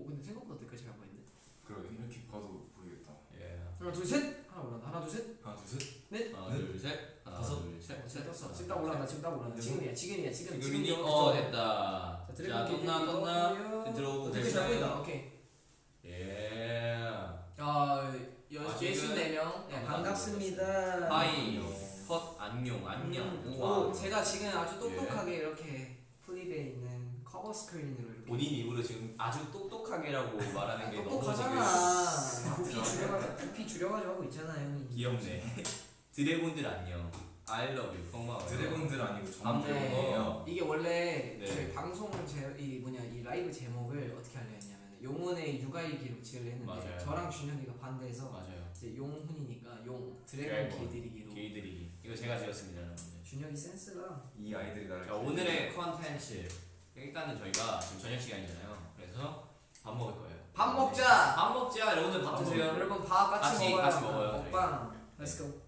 근데 생각보다 댓글이 잘 보이는데. 그러게 이렇게 봐도 보이겠다. 예. 하나 둘 셋. 하나 올라간다. 하나 둘 셋. 하나 둘 셋. 넷. 하나 둘 셋. 하나 다섯. 둘 셋. 지금 떴어. 지금 딱 올라간다. 지금 딱 올라간다. 지금이야. 지금이야. 지금. 지금이니? 지금 됐다. 자, 자, 드래곤 떴나? 들어오고 댓글 잘 보인다. 계시나요? 오케이. 예. 예순 4명. 네, 반갑습니다. 하이. 헛 안녕. 안녕. 오, 제가 지금 아주 똑똑하게 이렇게 풀이되어 있는 커버 스크린으로 이렇게. 본인 입으로 지금 아주 똑똑하게라고 말하는 게 너무 똑똑하잖아. 부피 줄여가지고 하고 있잖아요. 형이. 귀엽네. 드래곤들 안녕. I love you. 고마워요. 드래곤들 아니고 네. 정드래곤이에요. 이게 원래 네. 저희 방송 이 라이브 제목을 어떻게 하려 했냐면 용훈의 육아일기로 지으려 했는데 맞아요. 저랑 준혁이가 반대해서 맞아요. 이제 용훈이니까 용 드래곤 길들이기로. 게이들이 이거 제가 지었습니다, 여러분들. 준혁이 센스가. 이 아이들이 나를. 자, 오늘의 컨텐츠. 일단은 저희가 지금 저녁 시간이잖아요. 그래서 밥 먹을 거예요. 밥 먹자. 밥 먹자. 여러분들 밥 드세요. 여러분 밥 같이 먹어요. 같이 먹어요. 먹방. Let's go.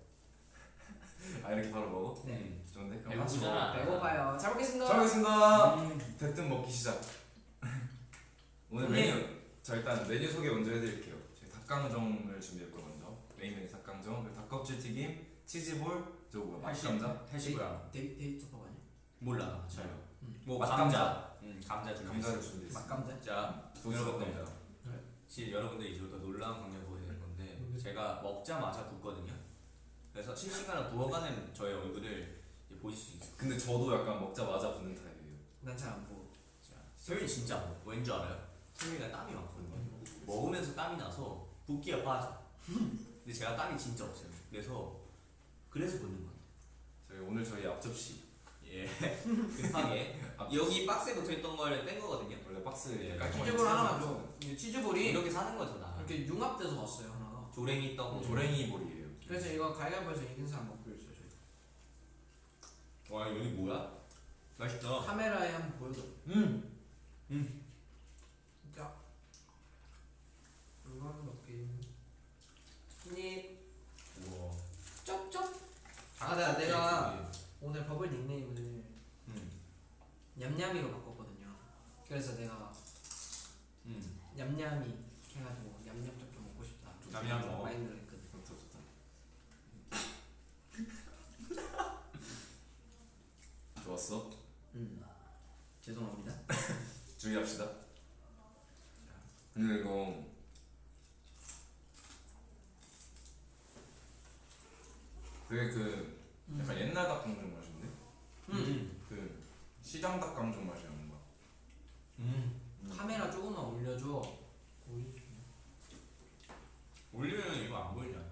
아 이렇게 바로 먹어? 네. 좋은데? 그럼 같이 배고프잖아. 먹어. 배고파요. 잘 먹겠습니다. 잘 먹겠습니다. 대뜸 먹기 시작. 오늘 네. 메뉴. 자 일단 메뉴 소개 먼저 해드릴게요. 저희 닭강정을 준비했고 먼저 메인 메뉴 닭강정, 그리고 닭껍질 튀김, 치즈볼, 저거 뭐야? 맛감자? 해시브랑 데이트 밥 아니야? 몰라. 저요. 뭐 맛감자. 감자. 감자 준비했어요. 감자를 준비했어. 맛감자? 자, 도시락 여러분들. 감자. 사실 여러분들이 이제부터 놀라운 광경을 보게 될 건데 제가 먹자마자 붓거든요. 그래서 실시간으로 부어가는 저의 얼굴을 이제 보실 수 있어요. 근데 저도 약간 먹자마자 붓는 타입이에요. 난 잘 안 보고. 자, 세윤이 진짜 안 먹어. 왠지 알아요? 세윤이가 땀이 많거든요. 먹으면서 땀이 나서 붓기가 빠져. 근데 제가 땀이 진짜 없어요. 그래서 붓는 거예요. 저희 앞접시 예. 급하게 여기 박스에 붙어있던 걸 뺀 거거든요. 원래 박스에 예. 깔끔하게 치즈볼 하나만 찢어서 줘. 이 치즈볼이 이렇게 사는 거죠 나. 이렇게 융합돼서 왔어요 하나가. 조랭이 떡. 조랭이 볼이에요. 그래서 이거 가위바위보에서 이긴 사람 먹기로 했어요 저희. 와 여기 뭐야? 맛있다. 카메라에 한번 보여줘. 진짜. 이거 한번 먹기. 니 우와. 쩝쩝. 내가 오늘 버블 닉네임을 냠냠이로 바꿨거든요. 그래서 내가 냠냠이 해가지고 냠냠 쩝쩝 먹고 싶다. 냠냠 먹어. 마인드를 했거든. 좋다. 좋았어. 죄송합니다. 주의합시다. 근데 이거 되게 그 약간 옛날 닭강정 맛인데? 그 시장 닭강정 맛이 나는 거야. 카메라 조금만 올려줘. 올리면 이거 안 보이잖아.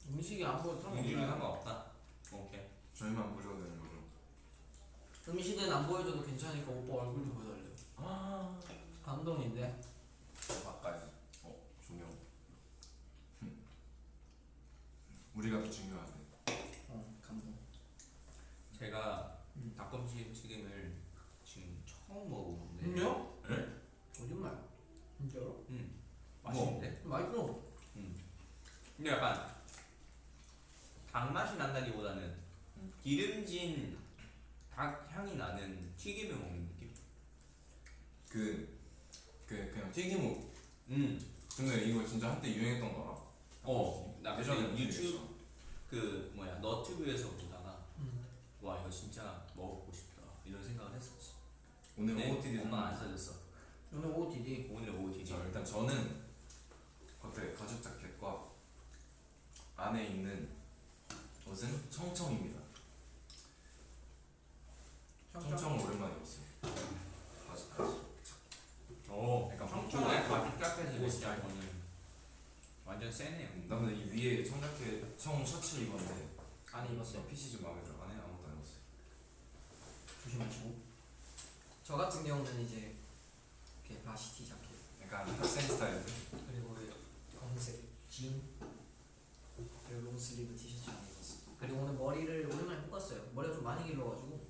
음식이 안 보여. 음식은 상관없다. 오케이. 저희만 보셔도 되는 거죠. 음식은 안 보여줘도 괜찮으니까 오빠 얼굴 좀 보여달래. 감동인데. 가까이. 조명. 우리가 더 중요하네. 감동. 제가 닭껍질 튀김을 지금 처음 먹어보는데. 진짜? 네? 거짓말. 진짜로? 맛있는데? 맛있어. 근데 약간 닭 맛이 난다기보다는 기름진 닭 향이 나는 튀김을 먹는 느낌. 그냥 튀김옷. 근데 이거 진짜 한때 유행했던 거 알아? 나 예전에 유튜브 너튜브에서 보다가 와 이거 진짜 먹어보고 싶다 이런 생각을 했었지. 오늘 네, OOTD 엄마 안 사줬어. 오늘 OOTD. 오늘 OOTD. 자 일단 저는 겉에 가죽 자켓과 안에 있는 옷은 청청입니다. 청청을 오랜만에 입었어요. 바지까지. 약간 청청에 붓고 가죽 자켓을 옷 진짜 이거는 완전 세네요. 나 근데 이 위에 청자켓 청 셔츠를 입었는데 안에 입었어요. 핏이 좀 마음에 들어. 안에 아무것도 안 입었어요. 조심하시고. 저 같은 경우는 이제 이렇게 바시티 자켓 약간 학생 스타일인데. 그리고 검은색 진 그리고 롱슬리브 티셔츠 안에 입었어. 그리고 오늘 머리를 오랜만에 볶았어요. 머리가 좀 많이 길러가지고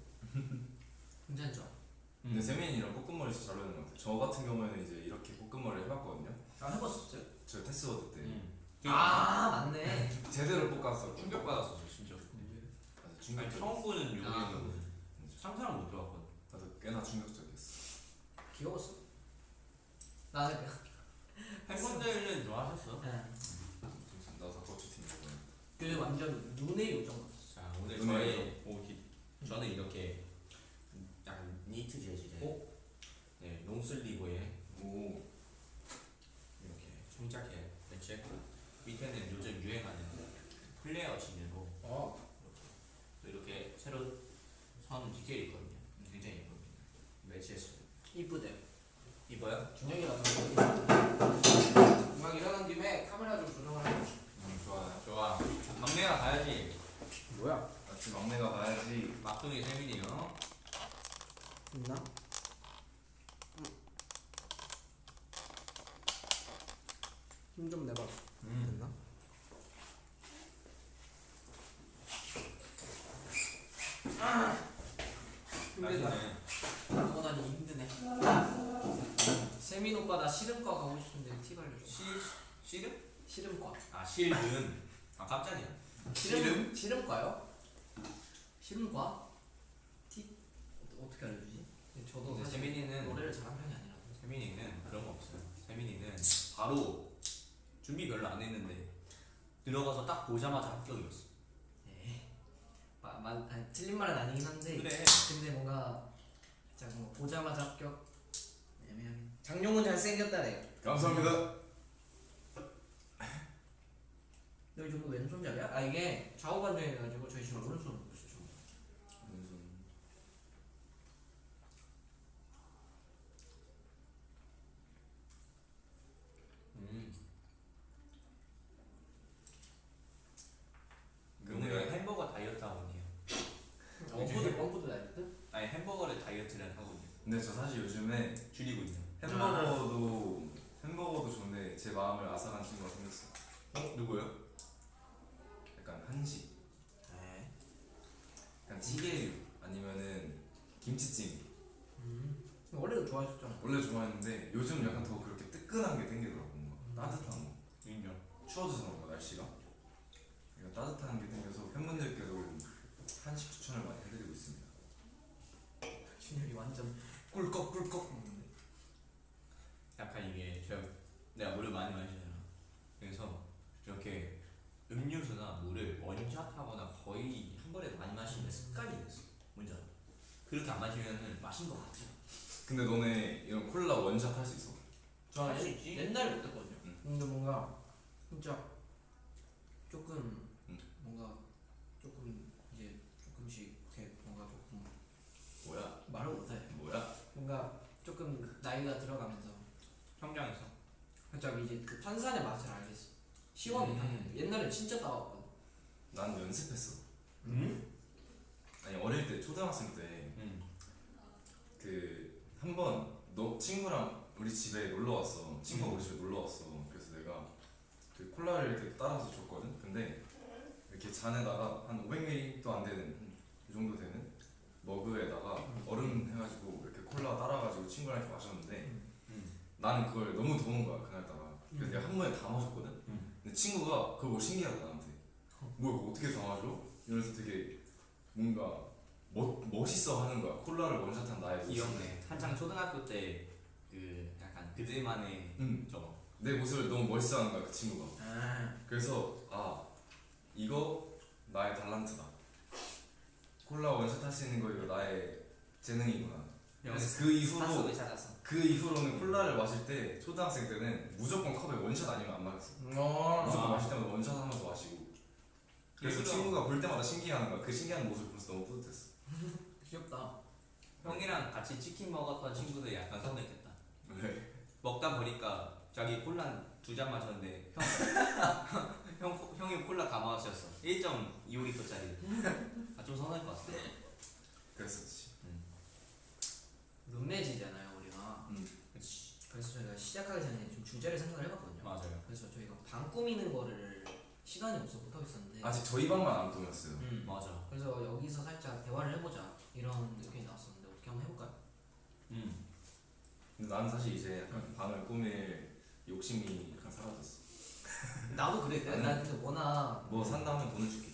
괜찮죠? 근데 세민이랑 볶음머리 진짜 잘 어울리는 것 같아요. 저 같은 경우에는 이제 이렇게 볶음머리 해봤거든요. 해봤었어요? 저 테스워드 때 맞네. 제대로 볶았어. 충격받았어 진짜. 아주 충격적. 처음 보는 요리는 아. 상상을 못 해봤거든. 나도 꽤나 충격적이었어. 귀여웠어. 나는 팬분들은 좋아하셨어? 나도 닭꼬치 팀 먹어요. 그 완전 눈의 요정 같았어. 자 오늘 눈에 저의 옷이 저는 이렇게 약간 니트 재질의 네 롱슬리브에 오. 이렇게 총자켓 배치 밑에는 요즘 유행하는 플레어 진으로 또 이렇게 새로 사온 디테일이 있거든요. 굉장히 예쁩니다. 매치했어요. 이쁘대요. 이뻐요? 준영이가 금방 일어난 김에 카메라 좀 조정하라. 좋아요. 좋아. 막내가 가야지. 뭐야? 아침 막내가 가야지. 막둥이 세민이요. 있나? 힘 좀 내봐. 됐나? 힘들다. 맛있네. 하고 다니 힘드네. 세민 오빠 나 씨름과 가고 싶은데 팁 알려줘. 씨름? 씨름과. 아 실은. 아 깜짝이야. 씨름과요? 씨름과? 팁 어떻게 알려주지? 저도 근데 사실 세민이는 노래를 잘하는 편이 아니라서. 세민이는 그런 거 없어요. 세민이는 바로 준비 별로 안 했는데 들어가서 딱 보자마자 합격이었어. 네. 아니, 틀린 말은 아니긴 한데. 그래. 근데 뭔가 진짜 뭔가 보자마자 합격. 애매하긴. 장용은 잘생겼다네. 감사합니다. 너희 전부 왼손잡이야? 아 이게 좌우 반전해가지고 저희 지금 오른손 보고 있어. 왼손. 오늘 근데 햄버거 다이어트 하거든요. 원푸드 다이어트? 아니 햄버거를 다이어트를 하거든요. 근데 저 사실 요즘에 줄이고 있네요. 햄버거도 좋은데 제 마음을 앗아간 친구가 생겼어. 누구요? 약간 한식. 네. 약간 찌개류 아니면은 김치찜. 원래도 좋아했었잖아. 원래 좋아했는데 요즘 약간 더 그렇게 뜨끈한 게 땡기더라고. 뭔가 따뜻한 거. 인정. 추워져서 그런가 날씨가. 그러니까 따뜻한 게 땡겨서 팬분들께도 한식 추천을 많이 해드리고 있습니다. 준혁이 완전 꿀꺽꿀꺽 먹는데. 약간 이게 내가 물을 많이 마시잖아. 그래서 이렇게 음료수나 물을 원샷하거나 거의 한 번에 많이 마시는 습관이 됐어. 뭔지 알아? 그렇게 안 마시면은 마신 것 같아. 근데 너네 이런 콜라 원샷 할 수 있어? 저 할수 있지. 옛날에 못했거든요. 응. 근데 뭔가 진짜 조금 응. 뭔가 조금 이제 조금씩 이렇게 뭔가 조금 뭐야? 말을 못해. 뭐야? 뭔가 조금 나이가 들어가면서 성장해서. 살짝 이제 그 탄산의 맛을 알겠어. 시원해. 옛날에 진짜 따왔거든. 난 연습했어. 음? 아니 어릴 때 초등학생 때 그 한 번 너 친구랑 우리 집에 놀러 왔어. 친구가 우리 집에 놀러 왔어. 그래서 내가 그 콜라를 이렇게 따라서 줬거든. 근데 이렇게 잔에다가 한 500ml도 안 되는 이 정도 되는 머그에다가 얼음 해가지고 이렇게 콜라 따라가지고 친구랑 이렇게 마셨는데 나는 그걸 너무 더운 거야 그날따라. 그래서 내가 한 번에 다 마셨거든. 근데 친구가 그걸 뭐 신기하다 나한테. 뭐 이거 어떻게 다 마셔? 이러면서 되게 뭔가 멋있어 하는 거야. 콜라를 원샷한 나의 모습. 귀엽네. 한창 초등학교 때 그 약간 그들만의 저거. 내 모습을 너무 멋있어 하는 거야 그 친구가. 아, 그래서 아 이거 나의 달란트다. 콜라 원샷 할 수 있는 거 이거 나의 재능이구나. 그래서 그 이후로는 콜라를 마실 때 초등학생 때는 무조건 컵에 원샷 아니면 안 마셨어. 무조건 마실 때마다 원샷 하면서 마시고. 그래서 예쁘다. 친구가 볼 때마다 신기해하는 거야. 그 신기한 모습을 보면서 너무 뿌듯했어. 귀엽다. 형이랑 같이 치킨 먹었던 친구들 약간 서운했겠다. 왜? 먹다 보니까 자기 콜라 2잔 마셨는데 형이 콜라 다 마셨어. 1.25리터짜리. 아, 좀 서운할 것 같아. 그랬었지. 룸메지잖아요 우리가. 그치. 그래서 저희가 시작하기 전에 좀 주제를 생각을 해봤거든요. 맞아요. 그래서 저희가 방 꾸미는 거를 시간이 없어 못하고 있었는데. 아직 저희 방만 안 꾸몄어요. 맞아. 그래서 여기서 살짝 대화를 해보자 이런 느낌이 나왔었는데 어떻게 한번 해볼까요? 근데 나는 사실 이제 약간 방을 꾸밀 욕심이 약간 사라졌어. 나도 그래. 나는- 난 근데 워낙 뭐 산다 하면 돈을 줄게.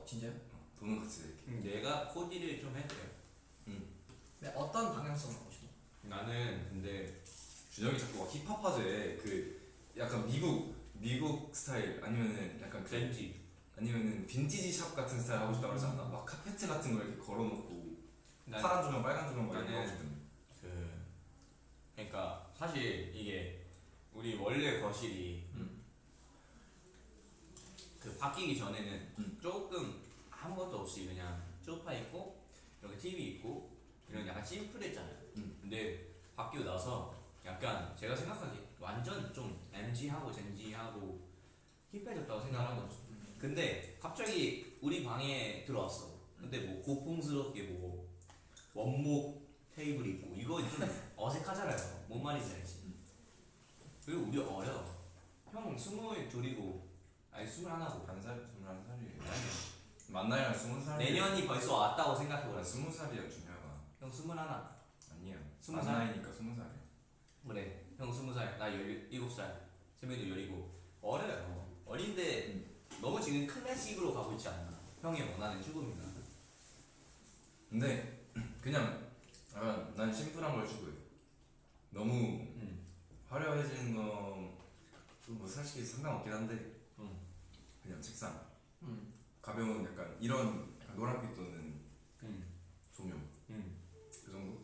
진짜요? 돈은 같이 낼게. 내가 코디를 좀 해줘요. 네, 어떤 방향성을 하고 싶어? 나는 근데 준영이 자꾸 막 힙합하재. 그 약간 미국 스타일 아니면은 약간 젠지. 아니면은 빈티지 샵 같은 스타일 하고 싶다 그러지 않나? 막 카페트 같은 거 이렇게 걸어놓고 난 파란 조명 빨간 조명 막 이렇게 나는 하고 싶은데. 그러니까 사실 이게 우리 원래 거실이 그 바뀌기 전에는 조금 아무것도 없이 그냥 소파 있고 여기 TV 있고 이런 약간 심플했잖아요. 근데 바뀌고 나서 약간 제가 생각하기에 완전 좀 MG하고 젠지하고 힙해졌다고 생각하거든요. 근데 갑자기 우리 방에 들어왔어. 근데 뭐 고풍스럽게 뭐 원목 테이블 있고 이거 좀 어색하잖아요. 뭔 말인지 알지? 그리고 우리 어려. 형 22이고 아니 21고 반살 21살이에요. 만나야 20살. 내년이 벌써 왔다고 난 생각해보라. 20살이야 준혁아. 형 21. 아니야. 20살? 만나니까 20살이야. 그래. 형 20살, 나 17살. 세명이도 17. 어려요. 어린데 너무 지금 클래식으로 가고 있지 않나? 형이 원하는 추구입니다. 근데 그냥 약간 난 심플한 걸 추구해. 너무 화려해지는 건뭐 사실 상관없긴 한데 그냥 책상 가벼운 약간 이런 약간 노란빛 도는 조명 그 정도?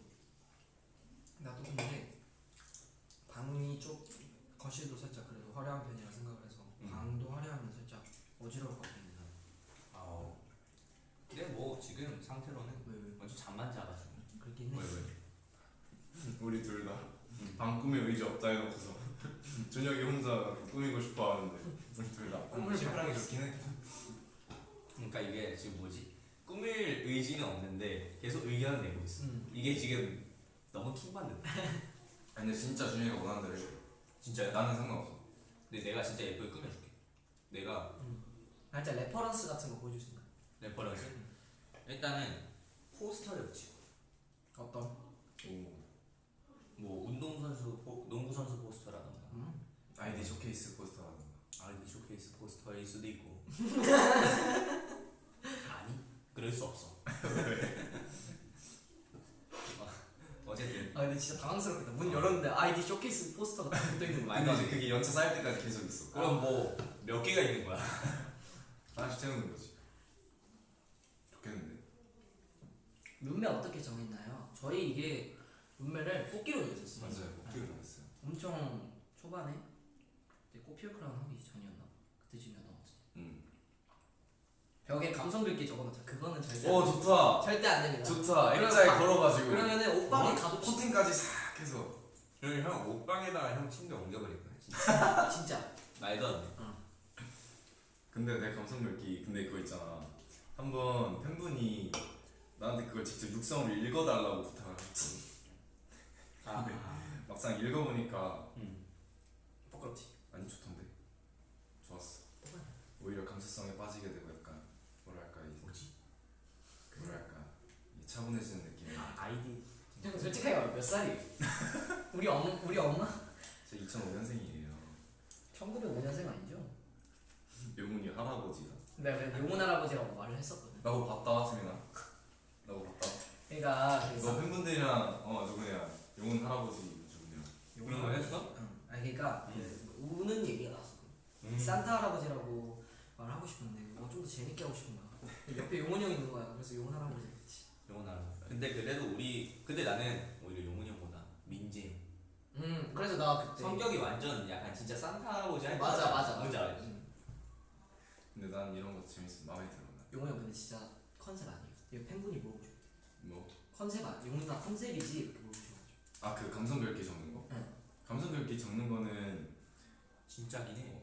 나도 근데 방이 좀 거실도 살짝 그래도 화려한 편이라 생각을 해서 방도 화려하면 살짝 어지러울 것 같긴 해. 아우. 근데 뭐 지금 상태로는 왜? 먼저 잠만 자가지고. 그렇긴 해. 우리 둘 다 방 꾸밀 의지 없다 해놓고서 준혁이 혼자 꾸미고 싶어 하는데 우리 둘 다 꿈을 심플한 게 잘 좋긴 해. 그러니까 이게 지금 뭐지? 꾸밀 의지는 없는데 계속 의견을 내고 있어. 이게 지금 너무 킹받는다. 아니 근데 진짜 준혁이가 원하는 대로 해줄게. 진짜요? 나는 상관없어. 근데 내가 진짜 예쁘게 꾸며줄게. 내가 살짝 레퍼런스 같은 거 보여줄 수 있나? 레퍼런스? 일단은 포스터를 붙이고 어떤? 오. 뭐 운동선수, 농구선수 포스터라던가 아이디 쇼케이스 포스터라던가. 아이디 쇼케이스 포스터일 수도 있고 아니 그럴 수 없어. 어쨌든 아 근데 진짜 당황스럽겠다. 문 열었는데 아이디 쇼케이스 포스터가 딱 붙어있는 거 말도 근데 안 이제 돼. 그게 연차 쌓일 때까지 계속 있어. 그럼 뭐 몇 개가 있는 거야? 하나씩 채우는 거지. 좋겠는데. 룸메 어떻게 정했나요? 저희 이게 룸메를 뽑기로 했었어요. 맞아요. 뽑기로 정했어요. 엄청 초반에 그때 꽃피어 크라운 하기 전이었나? 그때쯤이었던 것 같은데. 벽에 감성 글귀 적어놓자. 그거는 절대 오 좋다. 절대 안 됩니다. 좋다. 그럼 액자에 방- 걸어가지고. 그러면은 옷방에 가도 코팅까지 싹 해서. 그럼 형 옷방에다가 형 침대 옮겨버릴 거야 진짜. 진짜 말도 안 돼. 근데 내 감성 글귀 근데 그거 있잖아. 한번 팬분이 나한테 그걸 직접 육성으로 읽어달라고 부탁을 했지. 아, 막상 읽어보니까 부끄럽지. 아니 좋던데. 좋았어. 오히려 감수성에 빠지게 되고 약간 뭐랄까 이 뭐지? 뭐랄까 이 차분해지는 느낌. 아이디. 형 솔직하게 말해 몇 살이에요? 우리 엄마? 제 2005년생이에요. 1905년생 아니죠? 영훈이 할아버지다. 내가 그냥 용훈 할아버지라고 말을 했었거든. 나고 봤다 세민아. 나고 봤다. 그러니까 너 그래서 팬분들이랑 누구냐 용훈 할아버지 누구냐. 그런 거 했어? 응. 아니 그러니까 우는 얘기가 나왔어. 산타 할아버지라고 말하고 싶은데 좀 더 재밌게 하고 싶은 거야. 옆에 용훈이 형 있는 거야. 그래서 용훈 할아버지 했지. 용훈 알아. 근데 그래도 근데 나는 오히려 용훈이 형보다 민재 형. 그래서 나 그때 성격이 완전 약간 진짜 산타 할아버지 할 맞아, 거야. 맞아. 뭔지 알지? 근데 난 이런 거 재밌어. 마음에 들어. 용훈이 형 근데 진짜 컨셉 아니에요. 이거 팬분이 물어보죠. 뭐? 컨셉 아니야. 용훈 나 컨셉이지 이렇게 물어보셔가지고. 아 그 감성 글귀 적는 거? 응. 감성 글귀 적는 거는 진짜긴 해.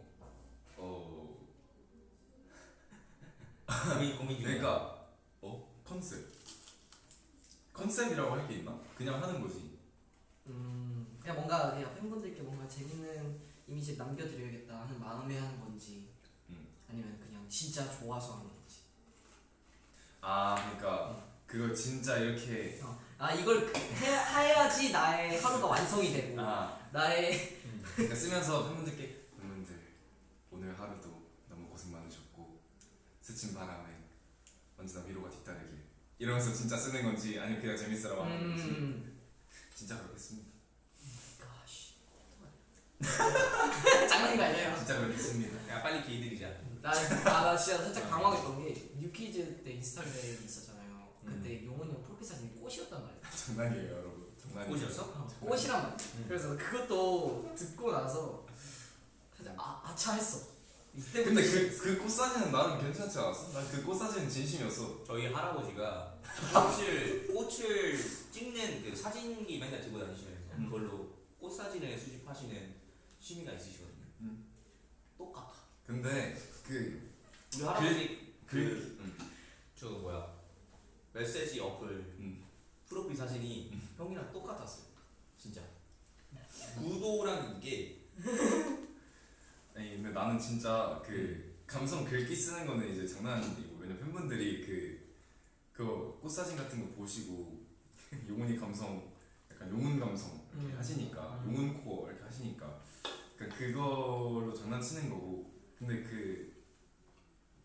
고민 중이야. 그러니까 컨셉이라고 할 게 있나? 그냥 하는 거지. 그냥 뭔가 그냥 팬분들께 뭔가 재밌는 이미지 남겨드려야겠다 하는 마음에 하는 건지 아니면 그냥 진짜 좋아서 하는 건지. 아 그러니까 그걸 진짜 이렇게 아 이걸 해야지 나의 하루가 완성이 되고 나의 그러니까 쓰면서 팬분들께 팬분들 오늘 하루도 너무 고생 많으셨고 스친 바람에 언제나 위로가 뒤따르길 이러면서 진짜 쓰는 건지 아니면 그냥 재밌으라고 하는 건지 진짜 그렇겠습니다. gosh. 아닌 거 아니에요? 진짜 그렇습니다. 야 빨리 길들이자. 나 진짜 살짝 당황했던 게 뉴키즈 때 인스타그램 있었잖아요. 그때 용훈이 형 프로필 사진이 꽃이었단 말이야. 장난이에요 여러분. 장난이에요. 꽃이었어? 꽃이란 말이야. 그래서 그것도 듣고 나서 살짝 아차했어. 이때부터 근데 그 꽃 사진은 나름 괜찮지 않았어? 난 그 꽃 사진은 진심이었어. 저희 할아버지가 꽃을 찍는 그 사진기 맨날 들고 다니시면서 그걸로 꽃 사진을 수집하시는 취미가 있으시거든요. 똑같아. 근데 그 우리 할아버지 저 뭐야 메시지 어플 프로필 사진이 형이랑 똑같았어요. 진짜. 구도랑 이게 아니 근데 나는 진짜 그 감성 글귀 쓰는 거는 이제 장난이고 왜냐면 팬분들이 그 꽃사진 같은 거 보시고 용훈이 감성 약간 용훈 감성 이렇게 하시니까 용훈 코어 이렇게 하시니까 그러니까 그걸로 장난치는 거고 근데 그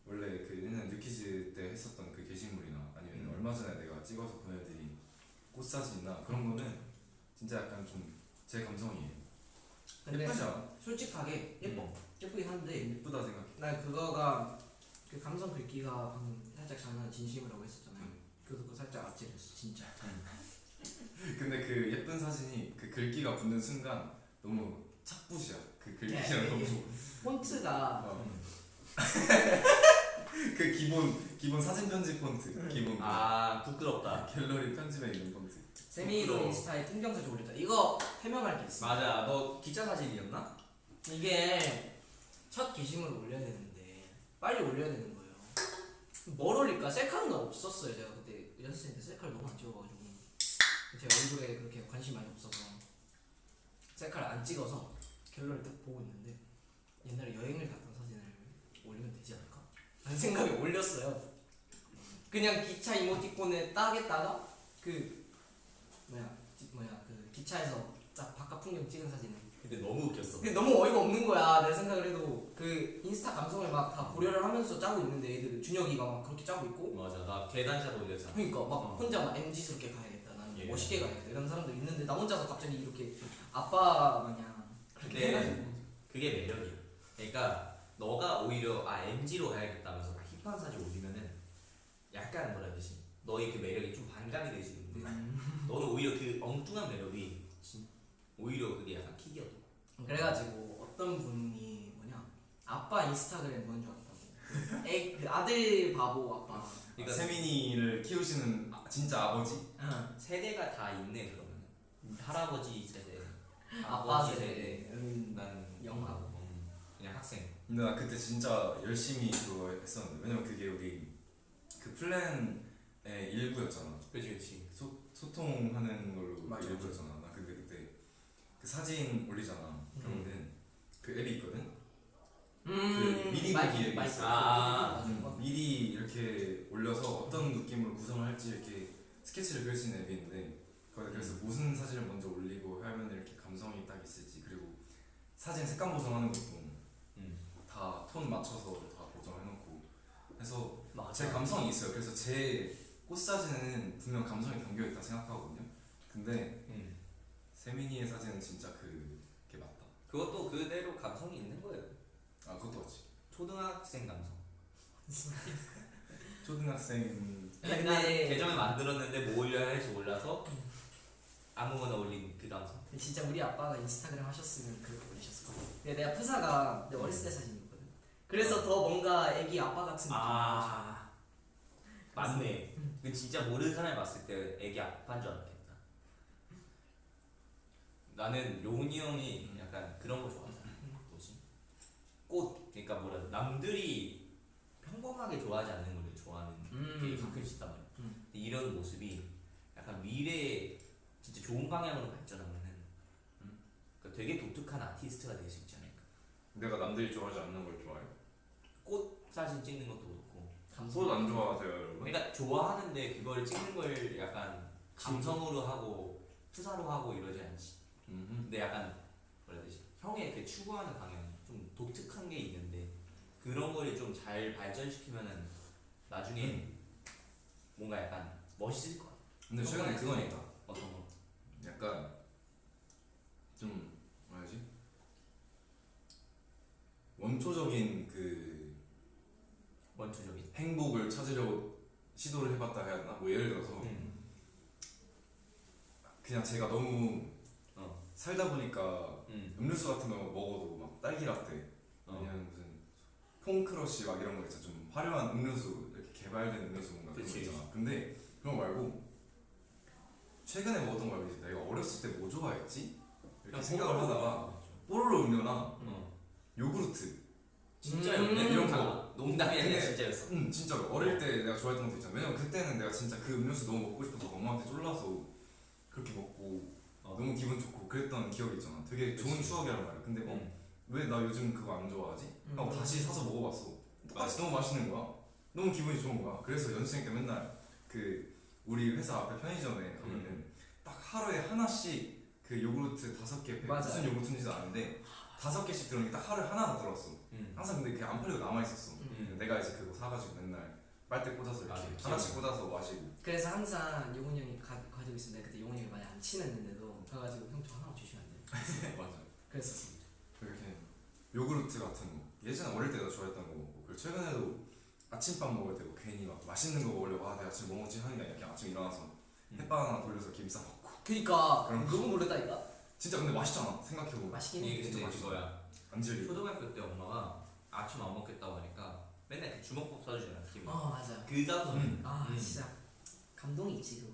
원래 그 옛날 뉴키즈 때 했었던 그 게시물이나 아니면 얼마 전에 내가 찍어서 보내드린 꽃사진이나 그런 거는 진짜 약간 좀 제 감성이에요. 근데 예쁘지 않아? 솔직하게 예쁘긴 한데 예쁘다 생각해. 난 그거가 그 감성 글귀가 방금 살짝 장난 진심이라고 했었잖아요. 그래서 그거 살짝 아찔했어 진짜. 근데 그 예쁜 사진이 그 글귀가 붙는 순간 너무 착붙이야. 그 네, 글귀가 너무 폰트가 그 기본 사진 편집 폰트 기본 아 부끄럽다. 갤러리 편집에 있는 폰트. 세미도 부끄러워. 인스타에 풍경 사진 올렸잖아. 이거 해명할 게 있어. 맞아. 너 기차 사진이었나? 이게 첫 게시물을 올려야 되는데 빨리 올려야 되는 거예요. 뭘 올릴까? 셀카는 없었어요. 제가 그때 연습생 때 셀카를 너무 안 찍어가지고 제 얼굴에 그렇게 관심이 많이 없어서 셀카를 안 찍어서 갤러리를 딱 보고 있는데 옛날에 여행을 갔던 사진을 올리면 되지 않을까? 라는 생각에 올렸어요. 그냥 기차 이모티콘에 딱에다가 그 그 기차에서 딱 바깥 풍경 찍은 사진을. 근데 너무 웃겼어. 근데 너무 어이가 없는 거야. 내 생각을 해도 그 인스타 감성을 막 다 고려를 하면서 짜고 있는데 애들 준혁이가 막 그렇게 짜고 있고 맞아. 나 계단샷 올렸잖아. 그러니까 막 혼자 막 MZ스럽게 가야겠다 나는 예. 멋있게 가야겠다 이런 사람들 있는데 나 혼자서 갑자기 이렇게 아빠 마냥 그렇게 근데 해가지고 그게 매력이야. 그러니까 너가 오히려 MG로 가야겠다면서 막 힙한 사진 올리면은 약간 뭐라 해야 되지? 너의 그 매력이 좀 반감이 될 수 있는데 너는 오히려 그 엉뚱한 매력이 오히려 그게 약간 킥이었어. 그래가지고 어떤 분이 아빠 인스타그램 보는 줄 알았다고 그 아들 바보 아빠. 그러니까 세민이를 키우시는 진짜 아버지? 응. 세대가 다 있네 그러면. 할아버지 세대, 아빠 아버지 세대. 난 영하고. 그냥 학생. 근데 나 그때 진짜 열심히 그거 했었는데 왜냐면 그게 우리 그 플랜의 일부였잖아. 그렇지. 소통하는 걸로 맞아, 일부였잖아. 나 근데 그때 그 사진 올리잖아. 그러면은 그 앱이 있거든. 그 미리 보기 앱이 마이크. 있어. 미리 이렇게 올려서 어떤 느낌으로 구성을 할지 이렇게 스케치를 그릴 수 있는 앱이 있는데 그래서 무슨 사진을 먼저 올리고 하면 이렇게 감성이 딱 있을지 그리고 사진 색감 보정하는 것도 다 톤 맞춰서 다 보정해놓고 해서 제 감성이 있어요. 그래서 제 꽃사진은 분명 감성이 담겨있다 생각하거든요. 근데 세민이의 사진은 진짜 그게 맞다. 그것도 그대로 감성이 있는 거예요. 아 그것도 맞지. 초등학생 감성. 초등학생 맨날 근데 계정을 만들었는데 뭐 올려야 할지 몰라서 아무거나 올린 그 감성. 진짜 우리 아빠가 인스타그램 하셨으면 그렇게 올리셨을 거야. 근데 내가 프사가 내 어렸을 때 사진이거든. 그래서 더 뭔가 애기 아빠 같은 느낌. 아 맞네. 그 진짜 모르는 사람이 봤을 때 애기 아빠인 줄 알았겠다. 나는 용훈이 형이 약간 그런 거 좋아하잖아. 뭐지? 꽃. 그러니까 뭐라 남들이 평범하게 좋아하지 않는 걸 좋아하는 게 가끔씩 있단 말이야. 근데 이런 모습이 약간 미래에 진짜 좋은 방향으로 발전하면은 그러니까 되게 독특한 아티스트가 될 수 있지 않을까. 내가 남들이 좋아하지 않는 걸 좋아해. 꽃 사진 찍는 것도 그렇고. 꽃 안 좋아하세요 여러분? 그러니까 좋아하는데 그걸 찍는 걸 약간 감성으로 하고 프사로 하고 이러지 않지. 근데 약간 뭐라 해야 되지? 형의 그 추구하는 방향이 좀 독특한 게 있는데 그런 걸 좀 잘 발전시키면은 나중에 뭔가 약간 멋있을 것 같아. 근데 최근에 그건 있다. 어떤 거? 약간 좀 뭐라지? 원초적인 그 원초적인. 행복을 찾으려고 시도를 해봤다 해야 되나? 뭐 예를 들어서 그냥 제가 너무 살다 보니까 음료수 같은 거 먹어도 막 딸기 라떼 아니면 무슨 퐁크러쉬 막 이런 거 있잖아. 좀 화려한 음료수 이렇게 개발된 음료수 뭔가 그런 거 그치. 있잖아. 근데 그런 거 말고 최근에 먹었던 거 말고 이제 내가 어렸을 때 뭐 좋아했지? 이렇게 생각을 하다가 뽀로로 음료나 요구르트 진짜였네. 이런 거. 농담이 아니라 근데- 진짜였어. 진짜로 어릴 때 내가 좋아했던 것도 있잖아. 왜냐면 그때는 내가 진짜 그 음료수 너무 먹고 싶어서 엄마한테 쫄라서 그렇게 먹고 너무 기분 좋고 그랬던 기억이 있잖아. 되게 좋은 그치. 추억이란 말이야. 근데 왜 나 요즘 그거 안 좋아하지? 하고 다시 사서 먹어봤어. 똑같이 너무 맛있는 거야. 너무 기분이 좋은 거야. 그래서 연습생 때 맨날 그 우리 회사 앞에 편의점에 가면은 딱 하루에 하나씩 그 요구르트 5개 맞아요. 무슨 요구르트인지도 아는데 5개씩 들어오니까 딱 하루에 하나가 들어왔어. 항상 근데 그게 안 팔리고 남아있었어. 내가 이제 그거 사가지고 맨날 빨대 꽂아서 이렇게 맞아, 하나씩 기억나. 꽂아서 마시고. 그래서 항상 용훈이 형이 가지고 있었는데 그때 용훈이 형이 많이 안 친했는데도 가가지고 형 저 하나 주시면 안 돼요? 맞아. 그랬었어. 이렇게 요구르트 같은 거 예전에 어릴 때 내가 좋아했던 거 먹고 그리고 최근에도 아침밥 먹을 때 뭐 괜히 막 맛있는 거 먹으려고 내가 아침 뭐 먹지 하는 게 아니라 그냥 아침에 일어나서 햇반 하나 돌려서 김 싸 먹고. 그니까 그럼 너무 모르다니까. 진짜 근데 맛있잖아 생각해보면. 맛있긴 해. 이게 진짜 근데 맛있어. 그거야. 안 질리고. 초등학교 때 엄마가 아침 안 먹겠다고 하니까 맨날 그 주먹밥 사주잖아. 김이. 맞아. 그 다음 진짜 감동이 있지 그거.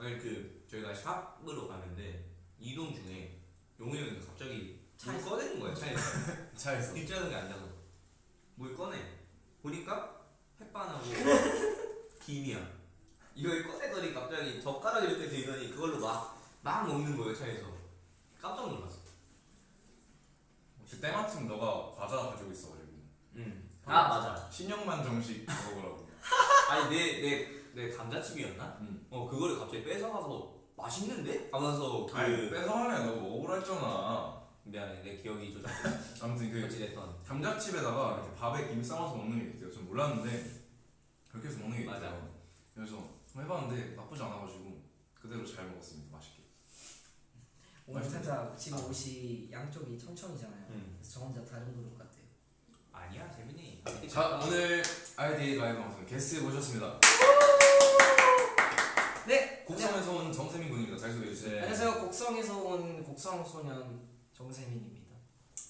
아니 그 저희가 샵으로 가는데 이동 중에 용우 형이 갑자기 뭘 차에서? 꺼내는 거야 차에서. 차에서. 뒷좌석에 앉아서 뭘 꺼내. 보니까 햇반하고 김이야. 이걸 꺼내더니 갑자기 젓가락 이렇게 들더니 그걸로 막 먹는 거예요 차에서. 깜짝 놀랐어. 그 때마침 너가 과자 가지고 있어가지고 맞아. 신영만 정식 먹으라고. 아니 내 감자칩이었나? 그거를 갑자기 뺏어가서 맛있는데? 하면서 아니 뺏어가면 너 먹으라 했잖아. 미안해 내 기억이 좀 아무튼 그 어찌됐던 감자칩에다가 이렇게 밥에 김 싸서 먹는 게 있대요. 좀 몰랐는데 그렇게 해서 먹는 게 있대요. 맞아. 그래서 해봤는데 나쁘지 않아가지고 그대로 잘 먹었습니다. 맛있게. 오늘 살짝 지금 옷이 양쪽이 청청이잖아요. 음. 그래서 저 혼자 다른 그룹 같아요. 아니야 재민이. 자 오늘 아이디 라이브 방송 게스트 모셨습니다. 네. 곡성에서 온 정세민 군입니다. 잘 소개해 주세요. 안녕하세요. 곡성에서 온 곡성소년 정세민입니다.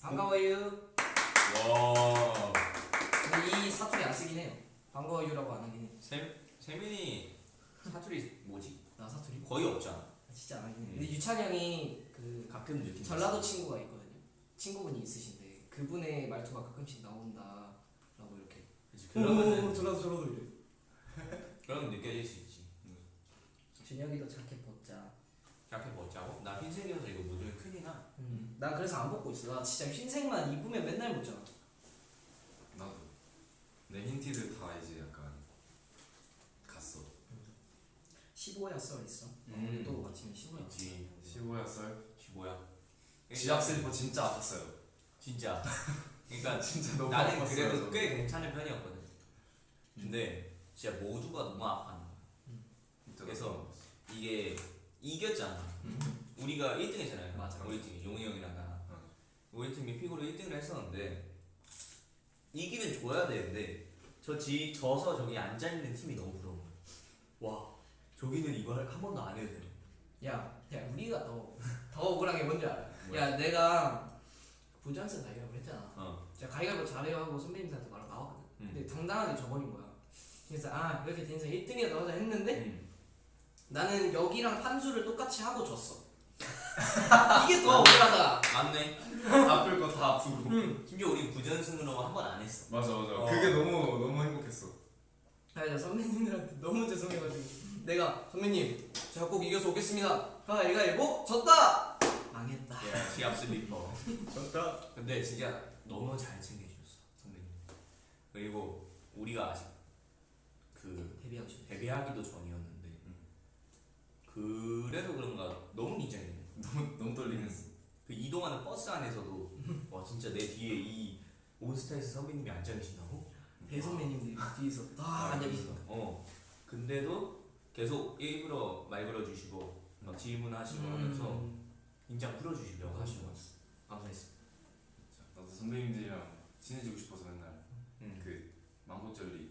반가워요. 와. 근데 이 사투리 안 쓰긴 해요. 반가워요라고 안 하긴 해. 세민이 사투리 뭐지? 나 사투리 거의 없잖아. 진짜 안 하긴 해. 근데 유찬 형이 그 가끔 느낌. 전라도 친구가 있거든요. 친구분이 있으신데 그분의 말투가 가끔씩 나온다라고 이렇게. 그러면은 전라도 이래. 그러면 느껴질 수 있지. 준혁이도 자켓 벗자. 자켓 벗자고? 나 흰색이어서 이거 모두에 큰일 나. 나 그래서 안 벗고 있어. 나 진짜 흰색만 입으면 맨날 벗잖아. 나도 내 흰티들 다 이제 약간 갔어. 15야 썰 있어. 우리 또 마침 15야. 있지. 15야 썰. 15야. 지압 슬리퍼 진짜 아팠어요. 진짜. 그러니까 진짜 너무 나는 아팠어요. 그래도 저는. 꽤 괜찮은 편이었거든. 근데 진짜 모두가 너무 아파하는 거야. 진짜 그래서 너무 이게 이겼잖아. 우리가 1등했잖아요. 맞아. 우리 팀이 용희 형이랑 나랑. 응. 우리 팀이 피고로 1등을 했었는데 이기면 줘야 되는데 져서 저기 앉아 있는 팀이 너무 부러운 거야. 와, 저기는 이걸 한 번도 안 해도 돼. 야, 우리가 더 억울한 게 뭔지 알아? 뭐야? 야, 내가 부전승 가위바위보 했잖아. 어. 제가 가위바위보 잘해요 하고 선배님들한테 말하고 나왔거든. 근데 당당하게 져버린 거야. 그래서 이렇게 된 이상 1등이라도 하자 했는데 나는 여기랑 판수를 똑같이 하고 졌어. 이게 더 억울하다. 맞네. 아플 거 다 아프고. 심지어 우리 부전승으로 한 번 안 했어. 맞아. 어. 그게 너무 행복했어. 저 선배님들한테 너무 죄송해가지고 내가 선배님 제가 꼭 이겨서 오겠습니다. 가위바위보 졌다. 망했다. 야, 지압 슬리퍼. 좋다. 근데 진짜 너무 잘 챙겨주셨어 선배님. 그리고 우리가 아직 그 데뷔하고 싶어. 데뷔하기도 전이었는데 그래서 그런가 너무 긴장해. 너무 떨리겠어. 그 이동하는 버스 안에서도 와 진짜 내 뒤에 이 온스타에서 선배님이 앉아 계신다고? 대선배님들이 뒤에서 다 앉아 계시다. 근데도 계속 일부러 말 걸어주시고 막 질문하시고 하면서 긴장 풀어주시려고 하시고 감사했어. 나도 선배님들이랑 친해지고 싶어서 맨날 음. 그 망고 젤리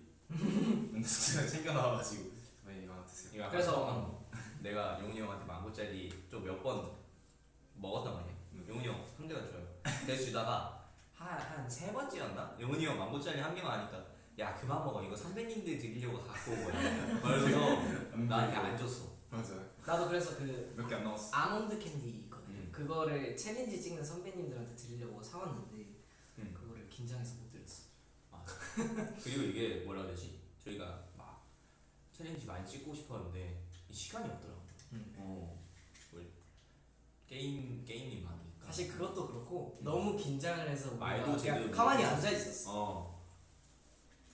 맨날 제가 챙겨 나와가지고 선배님 이거 하나 드세요. 이거 그래서 내가 용훈이 형한테 망고짜리 좀 몇 번 먹었단 말이야. 용훈이 형 상대가 좋아요. 그래서 주다가 한 세 번째였나? 용훈이 형 망고짜리 한 개만 하니까 야 그만 먹어 이거 선배님들 드리려고 갖고 온 거야. 그래서 나한테 안 줬어. 맞아. 나도 그래서 그 몇 개 안 나왔어. 아몬드 캔디 있거든. 그거를 챌린지 찍는 선배님들한테 드리려고 사왔는데 그거를 긴장해서 못 드렸어. 그리고 이게 뭐라 해야 되지? 저희가 막 챌린지 많이 찍고 싶었는데 이 시간이 없더라고. 뭐 게임이 많으니까. 사실 그것도 그렇고 너무 긴장을 해서 말도 뭔가 그냥 제대로 가만히 못했어. 앉아 있었어.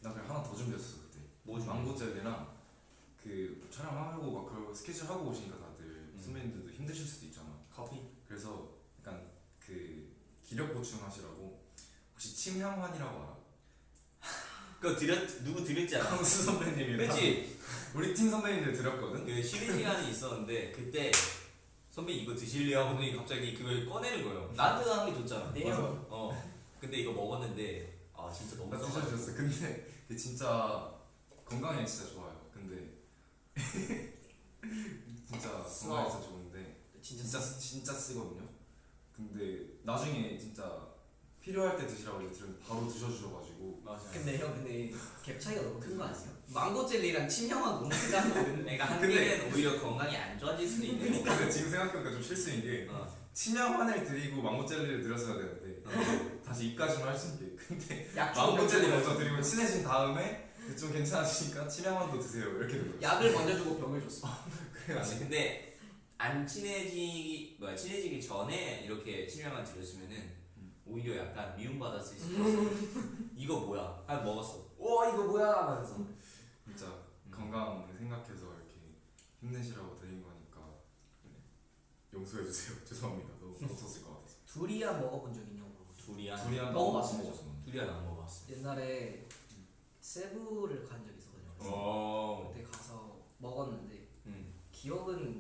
나 그냥 하나 더 준비했어 그때. 뭐지? 망고 젤리랑 그 촬영하고 막 그 스케줄 하고 오시니까 다들 선배님들도 힘드실 수도 있잖아. 커피? 그래서 약간 그 기력 보충하시라고 혹시 침향환이라고 알아? 그거 누구 드렸지 않았어? 강수 선배님이랑 그치? 우리 팀 선배님들 드렸거든. 그 쉬는 시간이 있었는데 그때 선배 이거 드실래요? 하더니 갑자기 그걸 꺼내는 거예요. 나한테도 하는 게 좋잖아. 네. 근데 이거 먹었는데 아 진짜 너무 나 써가지고. 드셔주셨어. 근데 그게 진짜 건강에 진짜 좋아요. 근데 진짜 건강에 진짜 좋은데 진짜 쓰거든요. 근데 나중에 진짜 필요할 때 드시라고 이제 들었는데 바로 드셔주셔가지고 맞아. 근데 형 근데 갭 차이가 너무 큰 거 아니에요? 망고 젤리랑 침향은 너무 크잖아. 내가 한 근데- 개는 오히려 건강이 안 좋아질 수도 있는 거. 근데 지금 생각해보니까 좀 실수인 게 침향환을 드리고 망고 젤리를 드렸어야 되는데 다시 입가심을 할 수 있게. 근데 망고 젤리 먼저 드리고 친해진 다음에 좀 괜찮아지니까 침향환도 드세요 이렇게 된 거예요. 약을 먼저 주고 병을 줬어. 아니, 근데 안 친해지기 전에 이렇게 친밀만 드렸으면은 오히려 약간 미움받았을 수도 있어. 이거 뭐야? 아 먹었어. 와 이거 뭐야? 하면서. 진짜 건강을 생각해서 이렇게 힘내시라고 드린 거니까 용서해 주세요. 죄송합니다. 너무 없었을 것 같아서. 두리안 먹어본 적 있냐고. 두리안. 두리안 먹어봤어. 두리안 안 먹어봤어. 옛날에 세부를 간 적이 있었거든요. 오. 그때 가서 먹었는데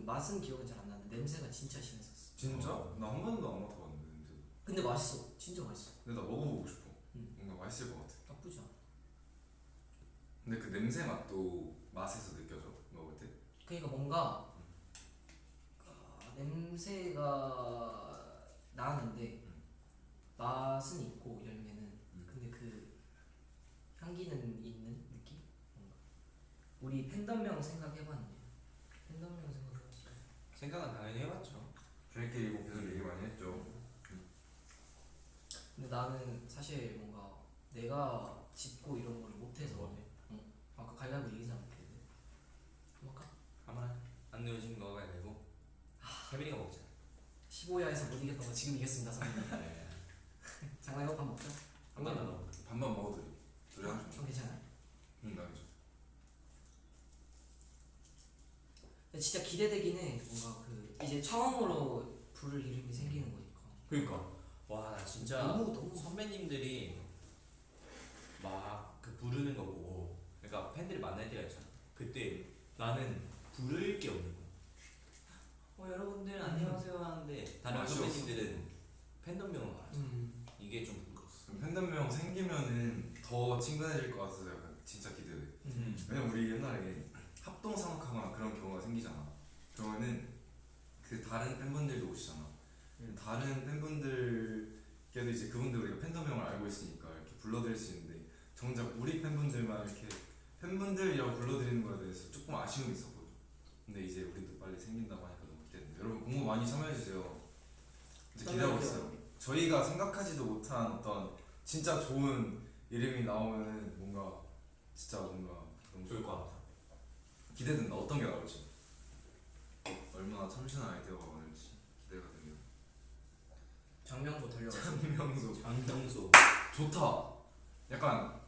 맛은 기억은 잘 안 나는데 냄새가 진짜 심했었어. 진짜? 나 한 번도 안 맡아봤는데 냄새도. 근데 맛있어. 진짜 맛있어. 근데 나 먹어보고 싶어. 응. 뭔가 맛있을 것 같아. 나쁘지 않아. 근데 그 냄새 맛도 맛에서 느껴져 먹을 때. 그러니까 뭔가 냄새가 나는데 맛은 있고 열매는 근데 그 향기는 있는 느낌? 뭔가 우리 팬덤명 생각해봤는데 팬덤명 생각해봤지. 생각은 당연히 해봤죠. 저희끼리 이거 계속 얘기 많이 했죠. 근데 나는 사실 뭔가 내가 짚고 이런 거를 못해서 아까 가위바위보 얘기 잘 못했는데 한번 할까? 아마 안 내어진 거가 되고 세빈이가 먹자. 15야에서 못 이겼던 거 지금 이겼습니다 선배님. 네. 장난이고 밥 먹자. 한번 더. 반반 먹어드리. 둘이 한 줄. 형 괜찮아요? 응, 나 괜찮아. 근데 진짜 기대되긴 해. 뭔가 그 이제 처음으로 부를 이름이 생기는 거니까. 그러니까 와 나 진짜 너무 선배님들이 막 그 부르는 거 보고 그러니까 팬들이 만날 때가 있잖아. 그때 나는 부를 게 없는 거야. 여러분들 안녕하세요 하는데 다른 맛이 선배님들은 팬덤명을 말하죠. 이게 좀 부끄러웠어. 그럼 팬덤명 생기면은 더 친근해질 것 같아서 약간 진짜 기대돼. 왜냐면 우리 옛날에 합동 상학하거나 그런 경우가 생기잖아. 그러면은 그 다른 팬분들도 오시잖아. 다른 팬분들께도 이제 그분들 우리가 팬덤명을 알고 있으니까 이렇게 불러드릴 수 있는데 정작 우리 팬분들만 이렇게 팬분들이라고 불러드리는 거에 대해서 조금 아쉬움이 있었거든. 근데 이제 우리도 빨리 생긴다고 하니까 너무 기대된다. 여러분 공모 많이 참여해주세요. 이제 기대하고 있어요. 저희가 생각하지도 못한 어떤 진짜 좋은 이름이 나오면은 뭔가 진짜 뭔가 너무 좋을 것 같아. 기대된다. 어떤 게 나올지. 얼마나 참신한 아이디어가 많을지 기대가 됩니다. 장명소 돌려가지고. 장명소 장정수. 좋다. 약간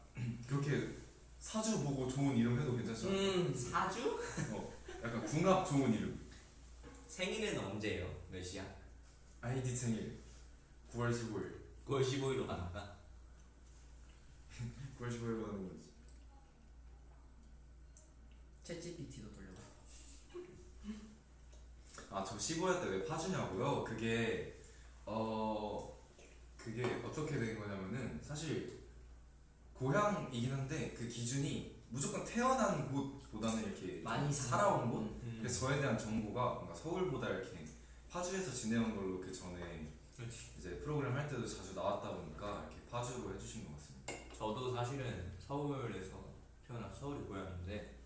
그렇게 사주 보고 좋은 이름 해도 괜찮지 않아? 사주? 약간 궁합 좋은 이름. 생일은 언제예요? 몇 시야? 아이디 생일 9월 15일. 9월 15일로 가니까 9월 15일로 하는 거지. 챗GPT도 돌려가. 아, 저 15회 때 왜 파주냐고요? 그게 어떻게 된 거냐면은 사실 고향이긴 한데 그 기준이 무조건 태어난 곳보다는 이렇게 많이 살아온 곳. 음. 그래서 저에 대한 정보가 뭔가 서울보다 이렇게 파주에서 지내온 걸로 그 전에 그렇지. 이제 프로그램 할 때도 자주 나왔다 보니까 이렇게 파주로 해주신 것 같습니다. 저도 사실은 서울에서 태어나 서울이 고향인데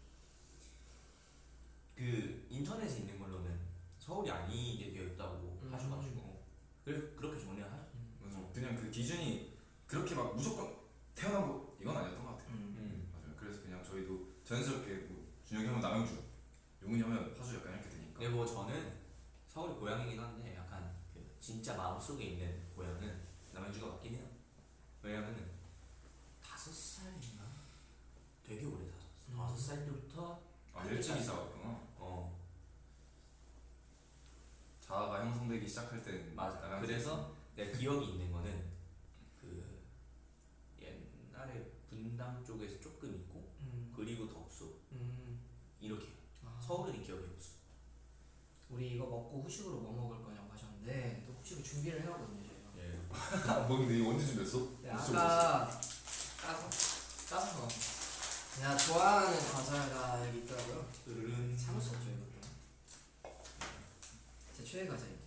그 인터넷에 있는 걸로는 서울이 아니게 되어 있다고 하셔가지고 그렇게 정리를 하죠. 맞아. 그냥 그 기준이 그렇게 막 무조건 태어난 곳 이건 아니었던 것 같아요. 맞아요. 그래서 그냥 저희도 자연스럽게 뭐 준혁이 하면 남양주, 용훈이 하면 파주 약간 이렇게 되니까. 근데 뭐 저는 서울이 고향이긴 한데 약간 그 진짜 마음속에 있는 고향은 남양주가 맞긴 해요. 왜냐면은 5살인가? 되게 오래 살았어. 5살 때부터 아 일찍 이사 왔구나. 자아가 형성되기 시작할 때 맞아. 남양주 그래서 내가 기억이 있는 거는 그 옛날에 분당 쪽에서 조금 있고 그리고 덕수 이렇게 서울은 기억이 없어. 우리 이거 먹고 후식으로 뭐 먹을 거냐고 하셨는데 또 후식을 준비를 해왔거든요 저희가. 예. 뭔데 이거 언제 준비했어? 네, 아까 까서 내가 좋아하는 과자가 여기 있더라고요. 으르른 참을 수 없죠 이것도. 제 최애 과자입니다.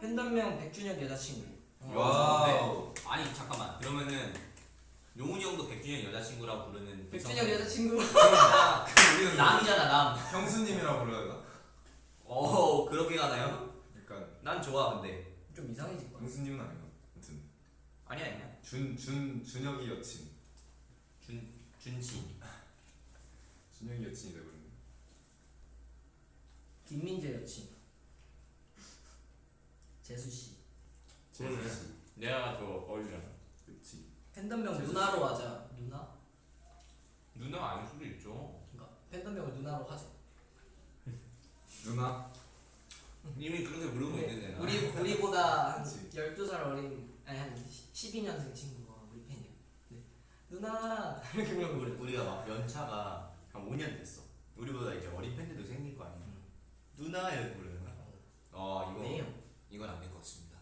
팬덤명 백준혁 여자친구. 와우. 네. 아니 잠깐만 그러면은 용훈이 형도 백준혁 여자친구라고 부르는 백준혁 여자친구. 나 우리는 남이잖아 남. 형수님이라고 불러야 되나? 그렇게 가나요? 약간 난 좋아 근데. 좀 이상해질 거야. 형수님은 아닌가? 아무튼 아니야. 준혁이 여친. 준지. 준혁이 여친이 되버렸네. 김민재 여친. 재수 씨. 내가 더 어리잖아. 그치. 팬덤명 누나로 하자. 누나? 누나 아닐 수도 있죠. 그러니까 팬덤명을 누나로 하자. 누나? 이미 그렇게 부르고 있는데 나. 우리보다 한 그치. 12살 어린 아니 한 12년생 친구가 우리 팬이야. 네. 누나 이렇게 부르고 그래. 우리가 막 연차가 한 5년 됐어. 우리보다 이제 어린 팬들도 생길 거 아니야. 누나 이렇게 부르는 거야. 네요. 이건 안 될 것 같습니다.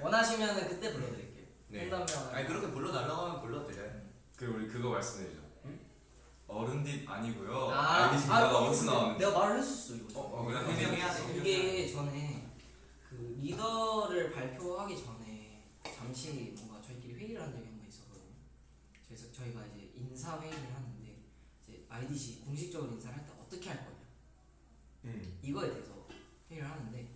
원하시면은 그때 불러드릴게요. 네. 팬덤명. 아니 그렇게 불러달라고 하면 불러드려요. 우리 그거 말씀해주죠. 응? 어른딧 아니고요. 아, 알기 싫다가 이거 어디서 나왔는지. 내가 말을 했었어 이거. 그래? 해명해야 돼. 이게 전에 그 리더를 발표하기 전에 잠시 뭔가 저희끼리 회의를 한 적이 한 번 있었거든요. 그래서 저희가 이제 인사 회의를 하는데 이제 IDC 공식적으로 인사를 할 때 어떻게 할 거냐 이거에 대해서 회의를 하는데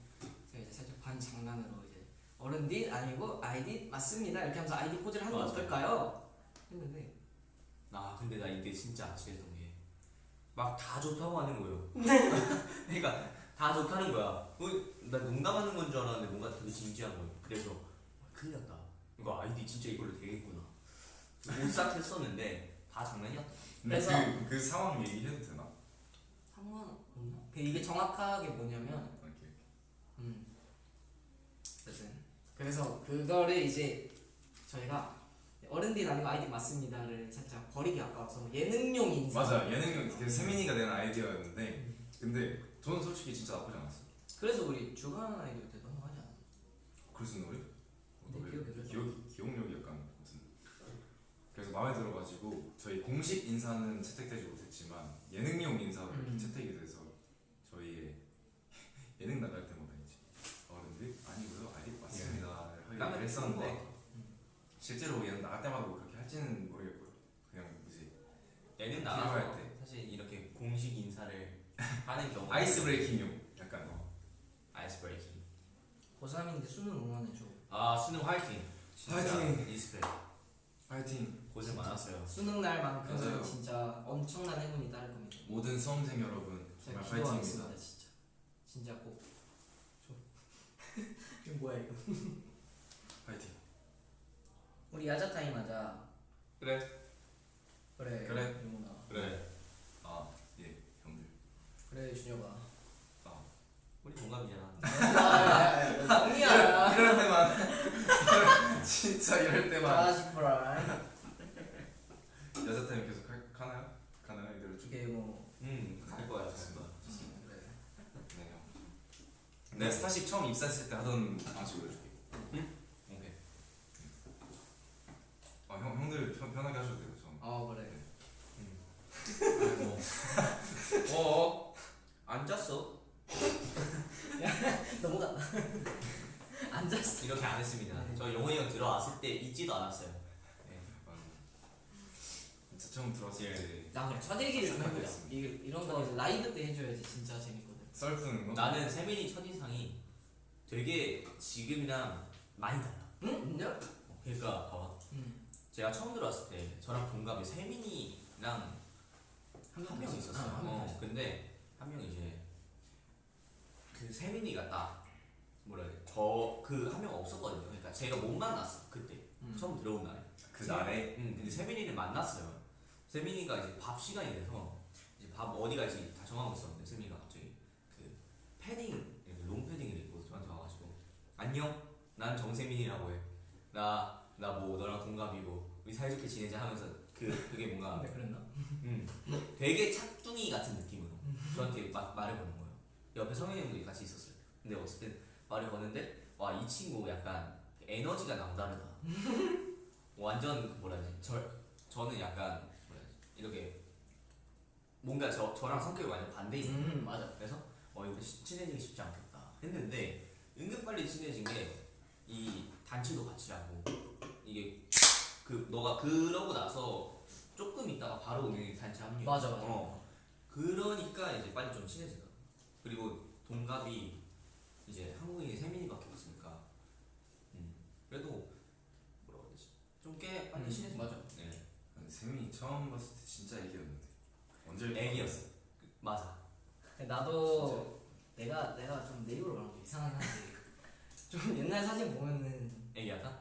제가 이제 살짝 반 장난으로 이제 어른딧 아니고 아이딧 맞습니다 이렇게 하면서 아이디 포즈를 하는 거 맞아. 어떨까요? 했는데 근데 나 이때 진짜 아찔했던 게 막 다 좋다고 하는 거예요. 그러니까 다 좋다는 거야. 나 농담하는 건 줄 알았는데 뭔가 되게 진지한 거예요. 그래서 큰일 났다. 이거 아이디 진짜 이걸로 되겠구나. 오싹했었는데 다 장난이었다. 근데 그래서- 그 상황 얘기해도 되나? 상관없나? 이게 정확하게 뭐냐면 이렇게. 어쨌든 그래서 그거를 이제 저희가 어른들 아니고 아이디 맞습니다를 살짝 버리기 아까워서 예능용 인사. 맞아. 예능용 그 세민이가 낸 아이디어였는데 근데 저는 솔직히 진짜 나쁘지 않았어요. 그래서 우리 주간 아이디어 때 넘어가지 않았나? 그래서 우리? 네, 기억이 기억력이 약간 무슨. 그래서 마음에 들어가지고 저희 공식 인사는 채택되지 못했지만 예능용 인사로 이렇게 채택이 돼서 저희의 예능 나갈 때마다 이제 어른들 아니고요 아이디 맞습니다 하기로 했었는데 실제로 예능 나갈 때마다 뭐 그렇게 할지는 모르겠고요. 그냥 이제 얘는 필요할 나가서 때. 사실 이렇게 공식 인사를 하는 경우 아이스 브레이킹용 약간 아이스 브레이킹. 고3인데 수능 응원해줘. 수능 화이팅. 화이팅! 리스펙. 파이팅. 고생 많았어요. 수능 날만큼 맞아요. 진짜 엄청난 행운이 따를 겁니다. 모든 수험생 여러분 정말 제가 파이팅입니다. 기도하겠습니다 진짜 꼭. 이거 뭐야 이거? 파이팅. 우리 야자 타임 하자. 그래. 그래. 그래. 용훈아. 그래. 예 형들. 그래 준혁아. 우리 동갑이잖아. 형이야. 이럴 때만 진짜 이럴 때만 자식들아. 여자 타임 계속 하나요? 가나요 이대로 쭉? 이게 뭐. 갈 거야. 갈 좋습니다. 거야. 그래. 네 형. 내가 스타쉽 처음 입사했을 때 하던 방식으로 해줄게. 오케이. 몰랐어. 이렇게 안 했습니다. 네. 저 영훈이 형 들어왔을 때 잊지도 않았어요. 네. 진짜 처음 들었을 예. 때 나 그래 첫 얘기를 좀 해보자. 생각했습니다. 이런 거 라이브 때 해줘야지 진짜 재밌거든. 썰 푸는 거? 나는 세민이 첫인상이 되게 지금이랑 많이 달라. 응? 진짜? 그러니까 봐봐. 제가 처음 들어왔을 때 저랑 동갑이 세민이랑 한 명 있었어요. 한 명. 근데 한 명 이제 그 세민이가 딱 뭐라 해야 돼? 저그 한 명 없었거든요. 그러니까 제가 못 만났어 그때 처음 들어온 날에. 그 날에? 근데 세민이를 만났어요. 세민이가 이제 밥 시간이 돼서 이제 밥 어디 갈지 다 정하고 있었는데 세민이가 갑자기 그 패딩 롱 패딩을 입고 저한테 와가지고 안녕, 난 정세민이라고 해. 나 뭐 너랑 동갑이고 우리 사이좋게 지내자 하면서 그게 뭔가 근데 그랬나? 되게 짝퉁이 같은 느낌으로 저한테 막 말을 거는 거예요. 옆에 성현이 형도 같이 있었어요. 근데 어쨌든 말을 거는데 와 이 친구 약간 에너지가 남다르다. 완전 뭐라 해야지? 저는 약간 뭐라 해야지? 이렇게 뭔가 저랑 성격이 완전 반대인. 맞아. 그래서 이거 친해지기 쉽지 않겠다 했는데 은근 빨리 친해진 게 이 단체도 같이 하고 이게 그 너가 그러고 나서 조금 있다가 바로 우리 단체 합류. 맞아. 그러니까 이제 빨리 좀 친해지더라고. 그리고 동갑이 이제 한국인이 세민이밖에 없으니까 그래도 뭐라고 해야 되지? 좀 꽤 빨리 친해진 맞아. 거죠. 네. 아니, 세민이 처음 봤을 때 진짜 애기였는데 언제 애기였어. 맞아. 나도 내가 좀 내 입으로 말하면 좀 이상하긴 한데 좀 옛날 사진 보면은 애기였다?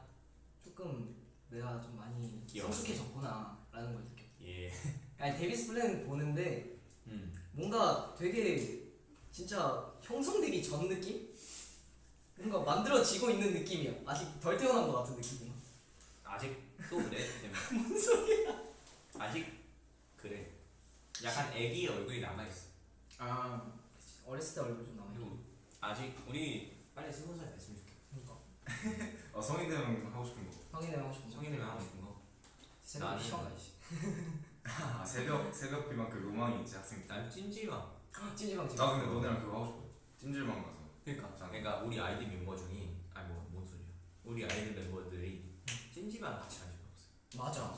조금 내가 좀 많이 귀여웠어. 성숙해졌구나 라는 걸 느껴. 예. 아니 데비스 플랜 보는데 뭔가 되게 진짜 형성되기 전 느낌? 뭔가 만들어지고 있는 느낌이야. 아직 덜 태어난 것 같은 느낌이야. 아직도 그래? 뭔 소리야? 아직 그래. 약간 애기 얼굴이 남아있어. 아 어렸을 때 얼굴 좀 남아있고. 그리고 아직 우리 빨리 20살 됐으면 좋겠어. 그러니까 성인 되면 하고 싶은 거. 성인 되면 하고 싶은 거. 성인 되면 하고 싶은 거. 새벽 나는- 시험 가야지. 아 새벽비만 그 로망이 있지 학생 때. 난 찜질방. 찜질방 찜. 나 근데 너네랑 그거 하고 싶어. 찜질방 가서. 그러니까 우리 아이디 멤버 중에 뭔 소리야? 우리 아이디 멤버들이 찜질방 같이 간 적이 없어. 맞아.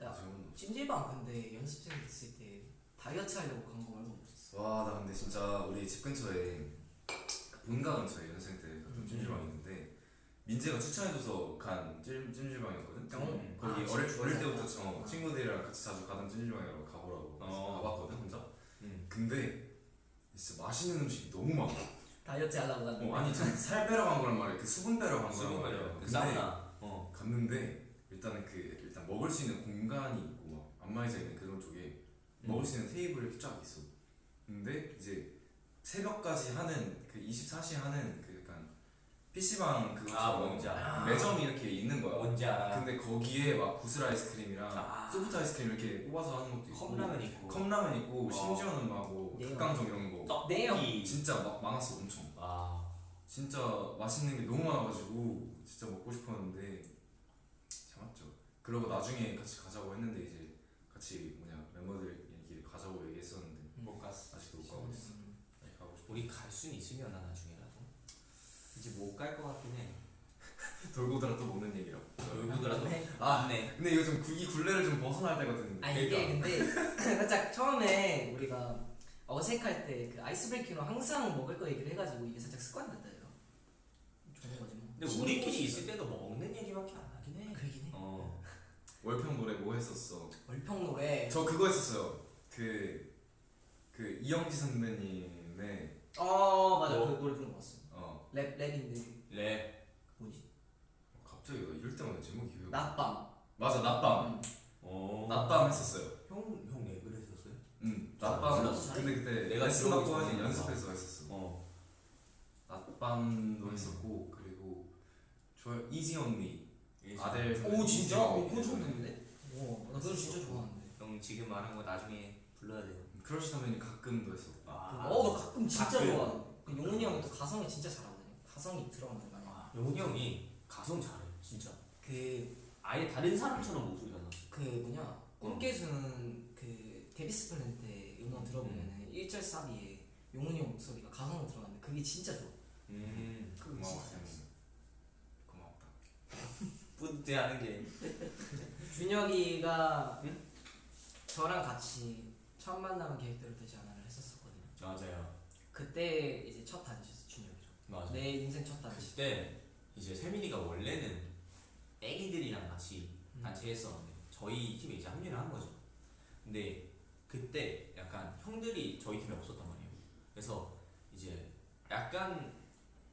야 지금 찜질방 근데 연습생 됐을 때 다이어트 하려고 간 거 말고 없었어. 와, 나 근데 진짜 우리 집 근처에 그 본가 근처에 연습생 때 갔던 찜질방이 있는데 민재가 추천해줘서 간 찜질방이었거든. 거기 아, 어릴 진짜? 때부터 친구들이랑 같이 자주 가던 찜질방이라고 가보라고 가봤거든 혼자. 근데 진짜 맛있는 음식이 너무 많아. 다이어트 하려고 갔는데. 아니 살 빼러 간 거란 말이야. 그 수분 빼러 간 거란 수분 말이야. 말이야. 근데 사우나. 갔는데 일단은 일단 먹을 수 있는 공간이 있고 막 안마의자 있는 그런 쪽에 먹을 수 있는 테이블이 이렇게 쫙 있어. 근데 이제 새벽까지 하는 그 24시 하는 그 약간 PC방 그것처럼 뭔지 알아. 매점이 이렇게 있는 거야. 뭔지 알아. 근데 거기에 막 구슬 아이스크림이랑 소프트 아이스크림 이렇게 뽑아서 하는 것도 있고 컵라면 있고. 컵라면 있고 심지어는 막뭐 네. 닭강정 이런 거 떡볶이. 진짜 막 많았어 엄청. 와. 진짜 맛있는 게 너무 많아가지고 진짜 먹고 싶었는데 참았죠. 그러고 나중에 같이 가자고 했는데 이제 같이 멤버들끼리 가자고 얘기했었는데 못 갔어. 아직도 못 가고 있어. 아니, 가고 싶어. 우리 갈 수는 있으려나 나중에라도. 이제 못 갈 것 같긴 해. 돌고 돌아 또 먹는 얘기라고. 얼굴이라도. 네. 맞네. 근데 이거 좀 이 굴레를 좀 벗어날 때가 됐는데. 아니 이게 근데 살짝 처음에 우리가 어색할 때 그 아이스 브레이킹으로 항상 먹을 거 얘기를 해가지고 이게 살짝 습관이 됐다 이거. 좋은 거지 뭐. 근데 우리끼리 있을 때도 먹는 얘기밖에 안 하긴 해. 그러긴 해. 월평 노래 뭐 했었어? 월평 노래. 저 그거 했었어요. 그 이영지 선배님의 맞아. 뭐? 그 노래 부른 거 봤어. 랩인데 랩. 뭐지? 갑자기 나 이럴 때마다 제목이 기억이 안 나. 낮밤. 맞아 낮밤. 낮밤 했었어요. 형 랩을 했었어요? 낮밤. 불렀어, 근데 그때 내가 레슨 받고 들어오기 하지 전에 연습해서 했었어. 낮밤도 했었고 그리고 저 Easy on Me 아델 선배님 오 진짜? Easy on Me. 그거 처음 듣는데? 나 그거 진짜 좋아하는데. 형 지금 말한 거 나중에 불러야 돼요. 크러쉬 선배님 가끔도 했었고. 나 가끔 진짜 가끔. 좋아. 그 용훈이 형이 또 가성이 진짜 잘하거든요. 가성이 들어가는 거 아니야? 영훈이 형이 가성 잘해 진짜. 그 아예 다른 사람처럼 목소리가 나. 뭐냐 꿈깨주는 그 데비스 플랜 때 음원 들어보면은 1절 사비에 용훈이 형 목소리가 가성으로 들어가는데 그게 진짜 좋아. 그거 고마워 진짜 세훈이. 잘했어. 고맙다. 뿌듯해하는 게 준혁이가 응? 저랑 같이 첫 만남 계획대로 되지 않아를 했었거든요. 맞아요. 그때 이제 첫 단지였어 준혁이랑. 맞아. 내 인생 첫 단지. 그때 이제 세민이가 원래는 애기들이랑 같이 음. 단체 했었는데 저희 팀에 이제 합류를 한 거죠. 근데 그때 약간 형들이 저희 팀에 없었단 말이에요. 그래서 이제 약간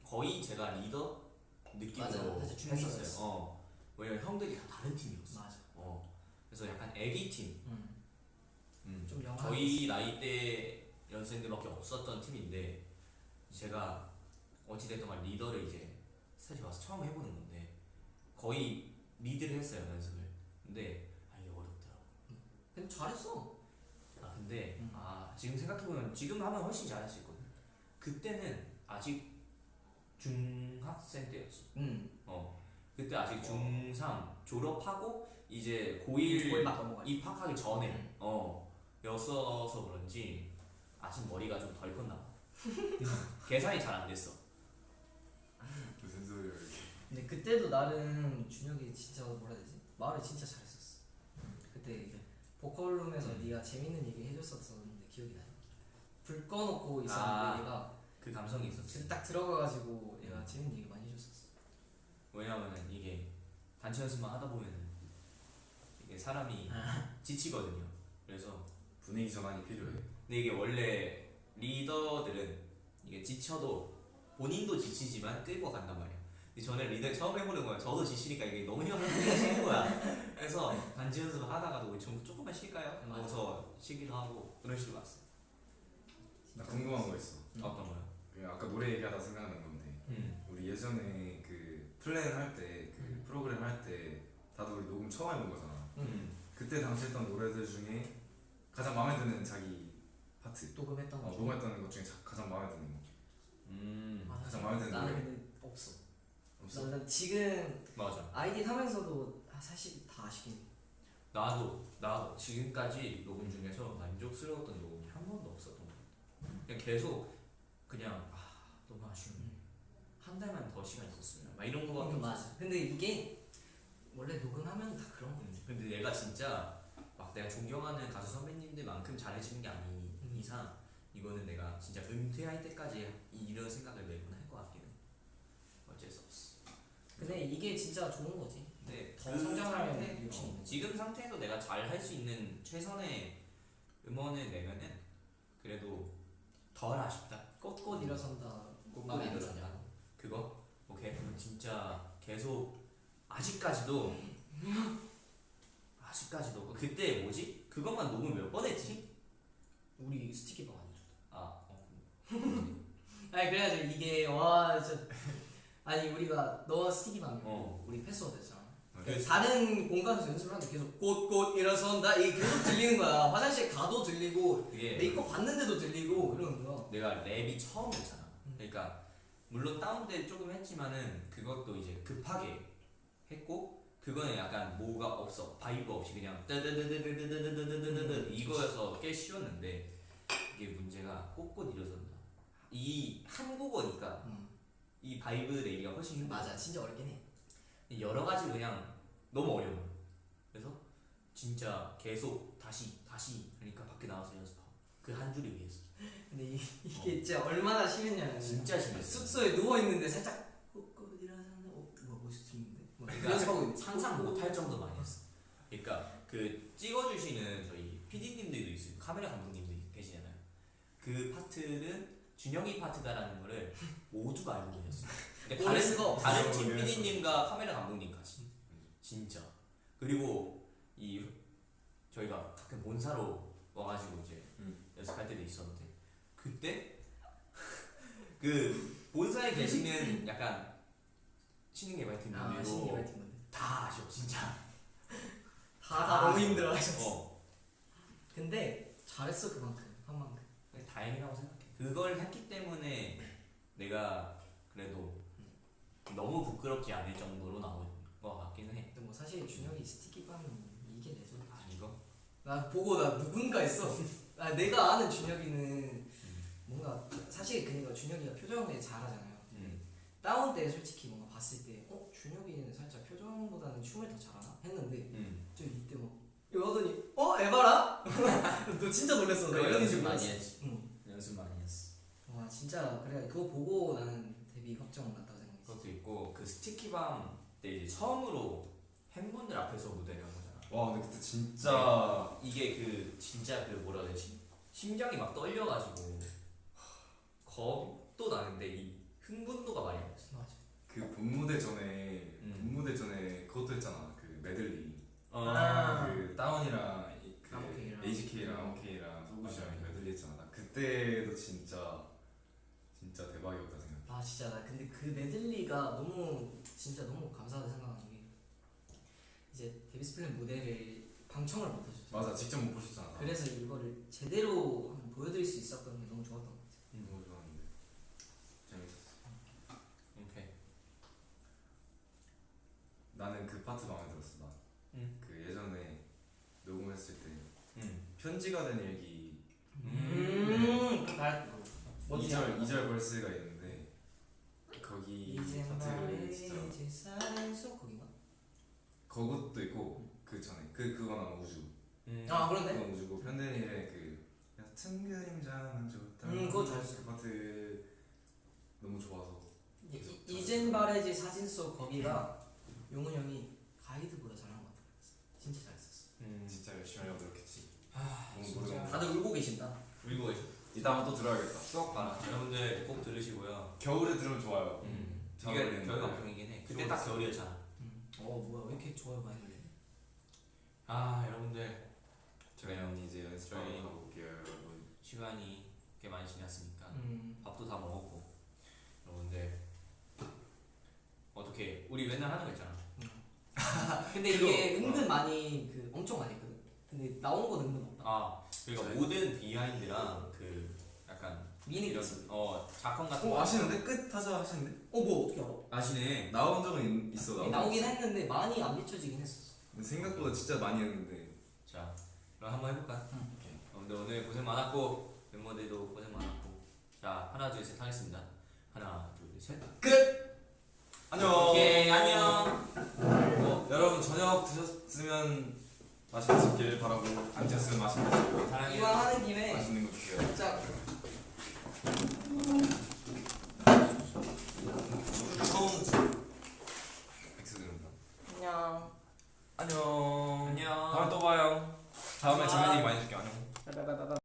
거의 제가 리더 느낌으로 맞아, 준비가 했었어요. 됐어. 왜냐면 형들이 다 다른 팀이었어. 맞아. 그래서 약간 애기 팀. 좀 영화. 저희 나이대 연생들밖에 없었던 팀인데 제가 어찌됐든 간 리더를 이제 스타지 와서 처음 해보는 건데 거의 리드를 했어요 연습을. 근데 이게 어렵더라고. 근데 잘했어. 근데 지금 생각해보면 지금 하면 훨씬 잘할 수 있거든. 그때는 아직 중학생 때였어. 그때 아직 중3 졸업하고 이제 고1 막 넘어가. 입학하기 전에 였어서 그런지 아직 머리가 좀 덜 컸나 봐. 계산이 잘 안 됐어. 무슨 소리야 이게. 근데 그때도 나름 준혁이 진짜 뭐라 해야 되지? 말을 진짜 잘했었어. 그때 이제 보컬룸에서 네가 재밌는 얘기 해줬었는데 기억이 나요. 불 꺼놓고 있었는데 얘가 그 감성이 있었지. 진짜 딱 들어가가지고 얘가 재밌는 얘기 많이 해줬었어. 왜냐면은 이게 단체 연습만 하다 보면은 이게 사람이 지치거든요. 그래서 분위기 전환이 필요해. 근데 이게 원래 리더들은 이게 지쳐도 본인도 지치지만 끌고 간단 말이야. 근데 저는 리더 처음 해보는 거야. 저도 지치니까 이게 너무 힘든 거야. 그래서 단체 연습 하다가도 우리 전부 조금만 쉴까요? 하고서 쉬기도 하고 그런 식으로 왔어. 나 궁금한 거 있어. 어떤 거요? 그 아까 노래 얘기하다 생각난 건데 우리 예전에 그 플랜 할 때 그 프로그램 할 때 다들 우리 녹음 처음 해본 거잖아. 그때 당시 했던 노래들 중에 가장 마음에 드는 자기 파트. 녹음했던 거. 녹음했던 것 중에 가장 마음에 드는 거. 가장 마음에 드는 나는 노래. 근데 없어. 없어? 나는 지금 맞아. 아이디 하면서도 사실 다 아쉽긴 해. 나도 지금까지 녹음 중에서 만족스러웠던 녹음이 한 번도 없었던 것 같아. 그냥 계속 그냥 너무 아쉬운데 한 달만 더 시간 있었으면 막 이런 거밖에 없어. 맞아. 근데 이게 원래 녹음하면 다 그런 거. 근데 얘가 진짜 막 내가 존경하는 가수 선배님들만큼 잘해주는 게 아닌 이상 이거는 내가 진짜 은퇴할 때까지 이런 생각을 매번 할 것 같기는. 어쩔 수 없어. 근데 이게 진짜 좋은 거지. 근데 더 성장하면 욕심이 욕심 있는 지금 상태에서 내가 잘 할 수 있는 최선의 음원을 내면은 그래도 덜 아쉽다. 꼿꼿 일어선다. 꼭 마음에 안 일어서냐? 그거? 오케이. 그럼 진짜 계속 아직까지도 그때 뭐지? 그것만 녹음 몇 번 했지? 우리 스티키방 안 해줬다. 어. 아니 그래가지고 이게 와 진짜 아니 우리가 너 스티키방 어. 우리 패스워드 했잖아. 그래서 다른 공간에서 연습을 하는데 계속 꼿꼿 일어선다 이게 계속 들리는 거야. 화장실 가도 들리고 그게 메이크업 받는데도 들리고 이러는 거야. 내가 랩이 처음이었잖아. 그러니까 물론 다운돼 조금 했지만은 그것도 이제 급하게 했고 그거는 약간 뭐가 없어 바이브 없이 그냥 뜨드드드드드드드드드드 이거여서 꽤 쉬웠는데 이게 문제가 꼿꼿 일어선다. 이 한국어니까 이 바이브 내기가 훨씬 힘들어. 맞아 진짜 어렵긴 해. 여러 가지 그냥 너무 어려워. 그래서 진짜 계속 다시 하니까 밖에 나와서 연습하고 그 한 줄을 위해서. 근데 이게 진짜 얼마나 심했냐면 진짜 심했어. 숙소에 누워 있는데 살짝 꼿꼿 일어선다. 뭐 스트링인데? 연습하고 있는. 상상 못할 정도 많이 했어. 그러니까 그 찍어주시는 저희 PD님들도 있어요. 카메라 감독님도 계시잖아요. 그 파트는 준영이 파트다라는 거를 모두가 알고 계셨어. 그러니까 모를 수가 없어. 다른 팀 PD님과 카메라 감독님까지 진짜. 그리고 이 저희가 가끔 본사로 와가지고 이제 연습할 때도 있었는데 그때 그 본사에 계시는 약간 신인개발팀 분들도 신개발팀 다 아셔 진짜. 다 너무 힘들어 하셨어. 어. 근데 잘했어 그만큼 한 만큼. 다행이라고 생각해. 그걸 했기 때문에 내가 그래도 너무 부끄럽지 않을 정도로 나온 것 같기는 해. 근데 뭐 사실 준혁이 스티키빵이 이게 내 소리. 이거? 나 보고 나 누군가 했어. 내가 아는 준혁이는 뭔가 사실 그니까 준혁이가 표정을 잘하잖아요. 다운 때 솔직히 뭔가 봤을 때 준혁이는 살짝 표정보다는 춤을 더 잘하나 했는데 저 이때 막 이거 하더니 에바라? 너 진짜 놀랬어. 나 이런 연습 줄 많이 몰랐어. 했지. 응. 연습 많이 했어. 와 진짜 그래 그거 보고 나는 데뷔 확정 났다고 생각했어. 그것도 있고 그 스티키밤 때 이제 처음으로 팬분들 앞에서 무대를 한 거잖아. 와 근데 그때 진짜 이게 그 진짜 그 뭐라 해야 되지? 심장이 막 떨려가지고 겁도 나는데 이 흥분도가 많이 안 됐어. 맞아. 그 본무대 전에 그것도 했잖아. 그 메들리. 아. 그 다운이랑 그 아모케이랑. AGK랑 아모케이랑 소구시랑 맞아. 메들리 했잖아. 나 그때도 진짜 대박이었다 생각. 아 진짜 나 근데 그 메들리가 너무 진짜 너무 감사하다 생각하는 게 이제 데뷔스플랜 무대를 방청을 못 해줬어. 맞아 직접 못 보셨잖아. 그래서 이거를 제대로 한번 보여드릴 수 있었던 게 너무 좋았던 것 같아. 너무 좋았는데 재밌었어. 오케이. 나는 그 파트 마음에 들었어. 나. 그 예전에 녹음했을 때 편지가 된 일기 그말 2절 벌스가 있는데 거기 이제 파트를 진짜 말이지 살속 거긴가? 그것도 있고 그 전에 그거는 우주. 아 그런데? 그건 우주고 편데니의 그 얕은 그림자만 좋다. 그거 잘했어. 그 파트 너무 좋아서. 이젠 바래지 사진 속 거기가 용훈 형이 가이드보다 잘한 것 같아. 진짜 잘했었어. 진짜 열심히 하려고 노력했지. 너무 진짜. 노력. 다들 울고 계신다. 울고 계셔. 이따 한번 또 들어야겠다. 쏙 봐라. 여러분들 꼭 들으시고요. 겨울에 들으면 좋아요. 잘 이게 어울리는데. 겨울 감성이긴 해. 그때 딱 겨울이었잖아. 뭐야 왜 이렇게 좋아요 많이 들리네. 아 여러분들 저희 이제 저희- 연습하러 가볼게요, 여러분. 시간이 꽤 많이 지났으니까 음. 밥도 다 먹었고 여러분들 어떻게 우리 맨날 하는 거 있잖아. 근데 이게 은근 많이 그 엄청 많이 했거든. 근데 나온 건 은근 없다. 아 그러니까 모든 비하인드랑 그 약간 미니 이런 퀴즈. 작품 같은 거 아시는데? 끝 하자 하시는데? 뭐 어떻게 알아? 아시네. 나온 적은 있어. 나오긴 했는데 많이 안 비춰지긴 했었어. 근데 생각보다 진짜 많이 했는데. 자 그럼 한번 해볼까? 응. 여러분들 오늘 고생 많았고 멤버들도 고생 많았고 자 하나 둘 셋 하겠습니다. 하나 둘 셋. 끝. 안녕. 오케이 안녕. 여러분 저녁 드셨으면 맛있게 드시길 바라고 안 드셨으면 맛있게 드시고 사랑해. 이왕 하는 김에 맛있는 거 드세요. 살짝 엑스 들은다. 안녕. 안녕. 안녕. 다음에 또 봐요. 다음에 좋아. 재밌는 얘기 많이 해줄게. 안녕. 빠바바바바.